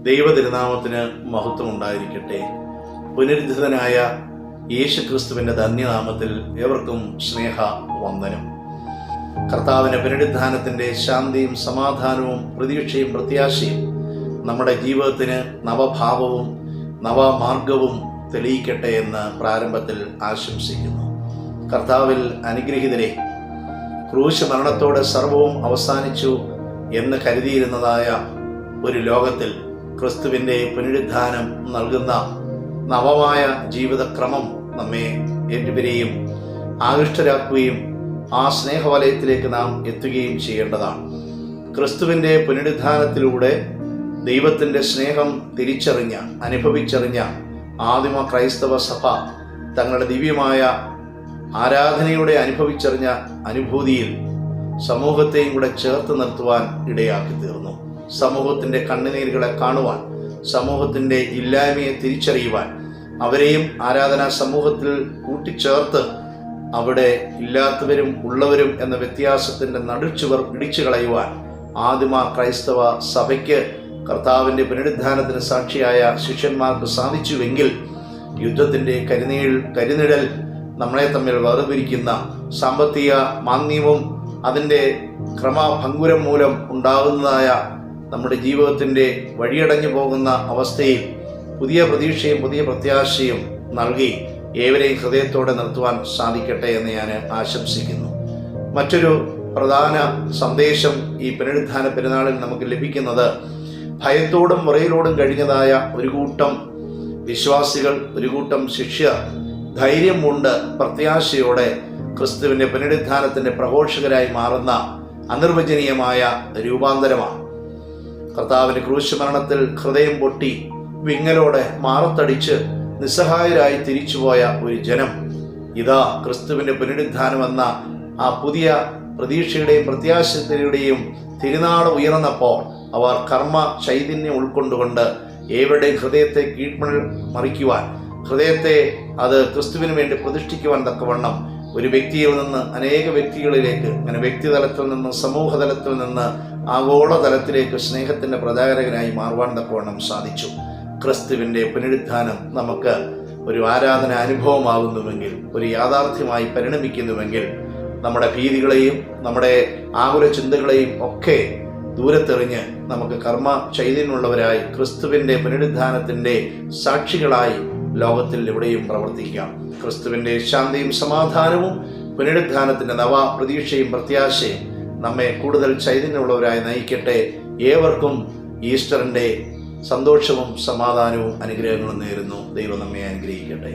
ദൈവതിരുനാമത്തിന് മഹത്വം ഉണ്ടായിരിക്കട്ടെ. പുനരുദ്ധിതനായ യേശുക്രിസ്തുവിൻ്റെ ധന്യനാമത്തിൽ ഏവർക്കും സ്നേഹ വന്ദനം. കർത്താവിൻ്റെ പുനരുദ്ധാനത്തിൻ്റെ ശാന്തിയും സമാധാനവും പ്രതീക്ഷയും പ്രത്യാശയും നമ്മുടെ ജീവിതത്തിന് നവഭാവവും നവമാർഗവും തെളിയിക്കട്ടെ എന്ന് പ്രാരംഭത്തിൽ ആശംസിക്കുന്നു. കർത്താവിൽ അനുഗ്രഹീതരെ, ക്രൂശ് മരണത്തോടെ സർവവും അവസാനിച്ചു എന്ന് കരുതിയിരുന്നതായ ഒരു ലോകത്തിൽ ക്രിസ്തുവിൻ്റെ പുനരുദ്ധാനം നൽകുന്ന നവമായ ജീവിതക്രമം നമ്മെ ഏറ്റുപിരിയും ആകൃഷ്ടരാക്കുകയും ആ സ്നേഹവലയത്തിലേക്ക് നാം എത്തുകയും ചെയ്യേണ്ടതാണ്. ക്രിസ്തുവിൻ്റെ പുനരുദ്ധാനത്തിലൂടെ ദൈവത്തിൻ്റെ സ്നേഹം അനുഭവിച്ചറിഞ്ഞ ആദിമ ക്രൈസ്തവ സഭ തങ്ങളുടെ ദിവ്യമായ ആരാധനയുടെ അനുഭവിച്ചറിഞ്ഞ അനുഭൂതിയിൽ സമൂഹത്തെയും കൂടെ ചേർത്ത് നിർത്തുവാൻ ഇടയാക്കി തീർന്നു. സമൂഹത്തിൻ്റെ കണ്ണുനീരുകളെ കാണുവാൻ, സമൂഹത്തിൻ്റെ ഇല്ലായ്മയെ തിരിച്ചറിയുവാൻ, അവരെയും ആരാധനാ സമൂഹത്തിൽ കൂട്ടിച്ചേർത്ത് അവിടെ ഇല്ലാത്തവരും ഉള്ളവരും എന്ന വ്യത്യാസത്തിൻ്റെ നടുച്ചുവർ ഇടിച്ചു കളയുവാൻ ആദിമ ക്രൈസ്തവ സഭയ്ക്ക് കർത്താവിൻ്റെ പുനരുദ്ധാനത്തിന് സാക്ഷിയായ ശിഷ്യന്മാർക്ക് സാധിച്ചുവെങ്കിൽ യുദ്ധത്തിൻ്റെ കരിനിഴൽ നമ്മളെ തമ്മിൽ വേർപിരിക്കുന്ന സാമ്പത്തിക മാന്ദ്യവും അതിൻ്റെ ക്രമഭംഗുരം മൂലം ഉണ്ടാകുന്നതായ നമ്മുടെ ജീവിതത്തിൻ്റെ വഴിയടഞ്ഞു പോകുന്ന അവസ്ഥയിൽ പുതിയ പ്രതീക്ഷയും പുതിയ പ്രത്യാശയും നൽകി ഏവരെയും ഹൃദയത്തോടെ നിർത്തുവാൻ സാധിക്കട്ടെ എന്ന് ഞാൻ ആശംസിക്കുന്നു. മറ്റൊരു പ്രധാന സന്ദേശം ഈ പുനരുദ്ധാന പെരുന്നാളിൽ നമുക്ക് ലഭിക്കുന്നത്, ഭയത്തോടും വിറയലോടും കഴിഞ്ഞതായ ഒരു കൂട്ടം വിശ്വാസികൾ, ഒരു കൂട്ടം ശിഷ്യർ ധൈര്യം കൊണ്ട് പ്രത്യാശയോടെ ക്രിസ്തുവിൻ്റെ പുനരുദ്ധാനത്തിൻ്റെ പ്രഘോഷകരായി മാറുന്ന അനിർവചനീയമായ രൂപാന്തരമാണ്. കർത്താവിൻ്റെ ക്രൂശ് മരണത്തിൽ ഹൃദയം പൊട്ടി വിങ്ങലോടെ മാറത്തടിച്ച് നിസ്സഹായരായി തിരിച്ചുപോയ ഒരു ജനം ഇതാ ക്രിസ്തുവിൻ്റെ പുനരുദ്ധാനമെന്ന ആ പുതിയ പ്രതീക്ഷയുടെയും പ്രത്യാശയുടെയും തിരുനാൾ ഉയർന്നപ്പോൾ അവർ കർമ്മ ചൈതന്യം ഉൾക്കൊണ്ടുകൊണ്ട് ഏവരുടെയും ഹൃദയത്തെ മറിക്കുവാൻ, ഹൃദയത്തെ അത് ക്രിസ്തുവിന് വേണ്ടി പ്രതിഷ്ഠിക്കുവാൻ തക്കവണ്ണം ഒരു വ്യക്തിയിൽ നിന്ന് അനേക വ്യക്തികളിലേക്ക്, അങ്ങനെ വ്യക്തിതലത്തിൽ നിന്ന് സമൂഹതലത്തിൽ നിന്ന് ആഗോളതലത്തിലേക്ക് സ്നേഹത്തിൻ്റെ പ്രചാരകനായി മാറുവാൻ തക്കവണ്ണം സാധിച്ചു. ക്രിസ്തുവിൻ്റെ പുനരുദ്ധാനം നമുക്ക് ഒരു ആരാധന അനുഭവമാകുന്നുവെങ്കിൽ, ഒരു യാഥാർത്ഥ്യമായി പരിണമിക്കുന്നുവെങ്കിൽ, നമ്മുടെ ഭീതികളെയും നമ്മുടെ ആകുല ചിന്തകളെയും ഒക്കെ ദൂരത്തെറിഞ്ഞ് നമുക്ക് കർമ്മ ചൈതന്യമുള്ളവരായി ക്രിസ്തുവിൻ്റെ പുനരുദ്ധാനത്തിൻ്റെ സാക്ഷികളായി ലോകത്തിൽ എവിടെയും പ്രവർത്തിക്കാം. ക്രിസ്തുവിൻ്റെ ശാന്തിയും സമാധാനവും പുനരുദ്ധാനത്തിൻ്റെ നവ പ്രതീക്ഷയും പ്രത്യാശയും നമ്മെ കൂടുതൽ ചൈതന്യമുള്ളവരായി നയിക്കട്ടെ. ഏവർക്കും ഈസ്റ്ററിൻ്റെ സന്തോഷവും സമാധാനവും അനുഗ്രഹങ്ങളും നേരുന്നു. ദൈവം നമ്മെ അനുഗ്രഹിക്കട്ടെ.